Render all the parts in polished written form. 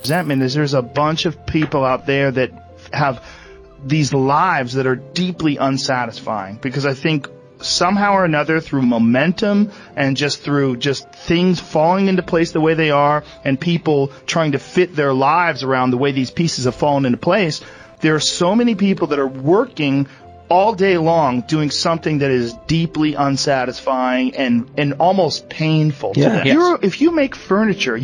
Resentment is there's a bunch of people out there that have these lives that are deeply unsatisfying, because I think somehow or another, through momentum and just through just things falling into place the way they are, and people trying to fit their lives around the way these pieces have fallen into place, there are so many people that are working all day long doing something that is deeply unsatisfying and almost painful to them. Yes. If you make furniture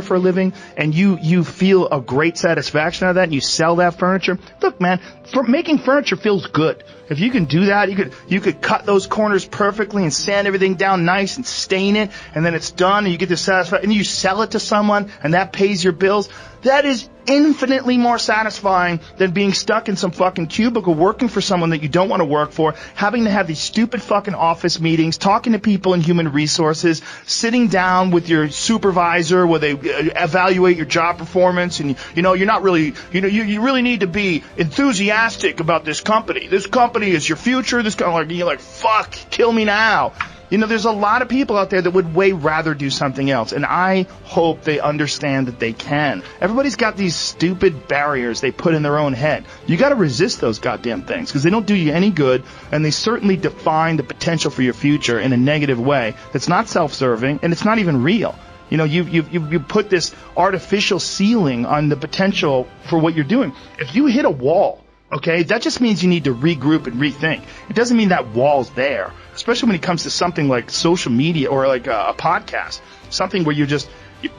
for a living, and you feel a great satisfaction out of that, and you sell that furniture, look, man, making furniture feels good. If you can do that, you could cut those corners perfectly and sand everything down nice and stain it, and then it's done, and you get the satisfaction, and you sell it to someone, and that pays your bills. That is infinitely more satisfying than being stuck in some fucking cubicle working for someone that you don't want to work for, having to have these stupid fucking office meetings, talking to people in human resources, sitting down with your supervisor where they evaluate your job performance, and you're not really, you really need to be enthusiastic about this company. This company is your future. You're like, fuck, kill me now. There's a lot of people out there that would way rather do something else, and I hope they understand that they can. Everybody's got these stupid barriers they put in their own head. You got to resist those goddamn things, because they don't do you any good, and they certainly define the potential for your future in a negative way that's not self-serving, and it's not even real. You put this artificial ceiling on the potential for what you're doing. If you hit a wall, okay, that just means you need to regroup and rethink. It doesn't mean that wall's there, especially when it comes to something like social media or like a podcast, something where you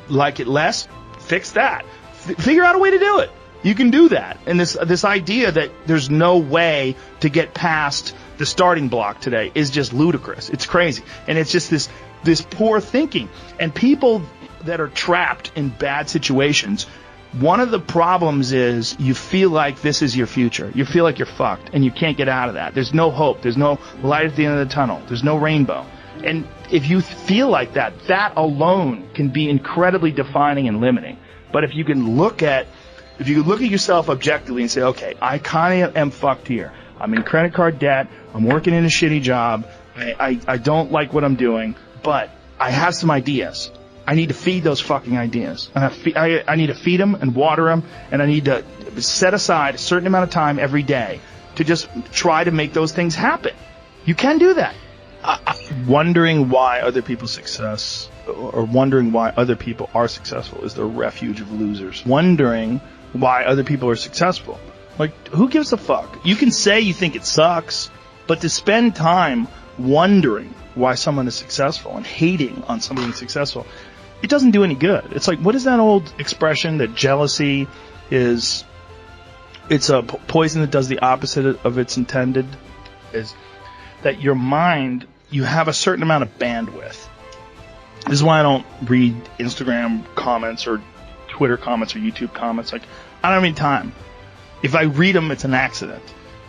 like it less, fix that. Figure out a way to do it. You can do that. And this idea that there's no way to get past the starting block today is just ludicrous. It's crazy. And it's just this poor thinking. And people that are trapped in bad situations, one of the problems is you feel like this is your future. You feel like you're fucked, and you can't get out of that. There's no hope. There's no light at the end of the tunnel. There's no rainbow. And if you feel like that alone can be incredibly defining and limiting. But if you look at yourself objectively and say, okay, I kind of am fucked here. I'm in credit card debt. I'm working in a shitty job. I don't like what I'm doing, but I have some ideas. I need to feed those fucking ideas. And I need to feed them and water them, and I need to set aside a certain amount of time every day to just try to make those things happen. You can do that. Wondering why other people's success, or wondering why other people are successful, is the refuge of losers. Wondering why other people are successful. Like, who gives a fuck? You can say you think it sucks, but to spend time wondering why someone is successful and hating on someone being successful, it doesn't do any good. It's like, what is that old expression that jealousy is, it's a poison that does the opposite of its intended? Is that your mind, you have a certain amount of bandwidth. This is why I don't read Instagram comments or Twitter comments or YouTube comments. Like, I don't have any time. If I read them, it's an accident.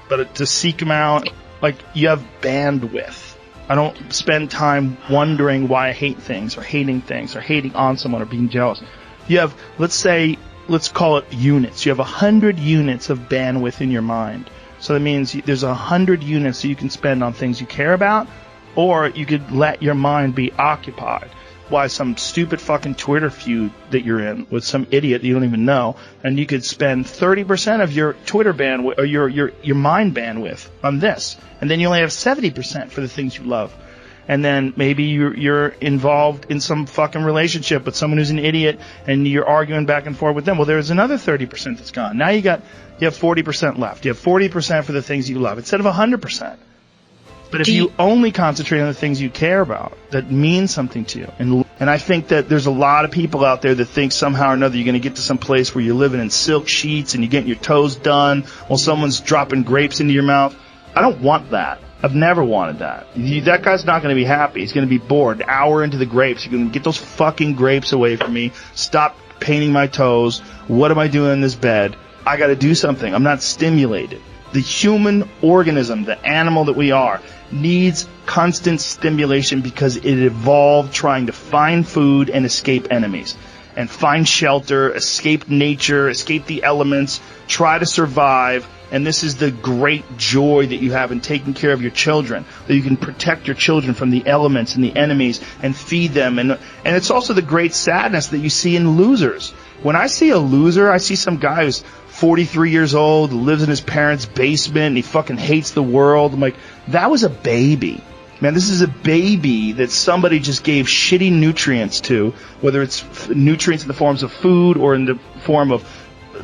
But to seek them out, like, you have bandwidth. I don't spend time wondering why I hate things or hating on someone or being jealous. You have, let's call it units. You have 100 units of bandwidth in your mind. So that means there's 100 units that you can spend on things you care about, or you could let your mind be occupied by some stupid fucking Twitter feud that you're in with some idiot that you don't even know, and you could spend 30% of your Twitter bandwidth or your mind bandwidth on this, and then you only have 70% for the things you love. And then maybe you're involved in some fucking relationship with someone who's an idiot, and you're arguing back and forth with them. Well, there's another 30% that's gone. Now you have 40% left. You have 40% for the things you love instead of 100%. But if you only concentrate on the things you care about, that mean something to you. And I think that there's a lot of people out there that think somehow or another you're going to get to some place where you're living in silk sheets and you're getting your toes done while someone's dropping grapes into your mouth. I don't want that. I've never wanted that. That guy's not going to be happy. He's going to be bored. An hour into the grapes, you're going to get those fucking grapes away from me. Stop painting my toes. What am I doing in this bed? I got to do something. I'm not stimulated. The human organism, the animal that we are, needs constant stimulation because it evolved trying to find food and escape enemies, and find shelter, escape nature, escape the elements, try to survive. And this is the great joy that you have in taking care of your children, that you can protect your children from the elements and the enemies and feed them. And it's also the great sadness that you see in losers. When I see a loser, I see some guy who's 43 years old, lives in his parents' basement, and he fucking hates the world. I'm like, that was a baby. Man, this is a baby that somebody just gave shitty nutrients to, whether it's nutrients in the forms of food or in the form of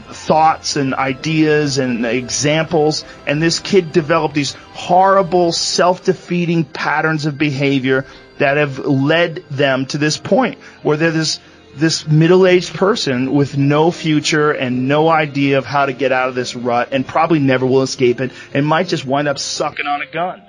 thoughts and ideas and examples. And this kid developed these horrible, self-defeating patterns of behavior that have led them to this point where they're this middle-aged person with no future and no idea of how to get out of this rut and probably never will escape it and might just wind up sucking on a gun.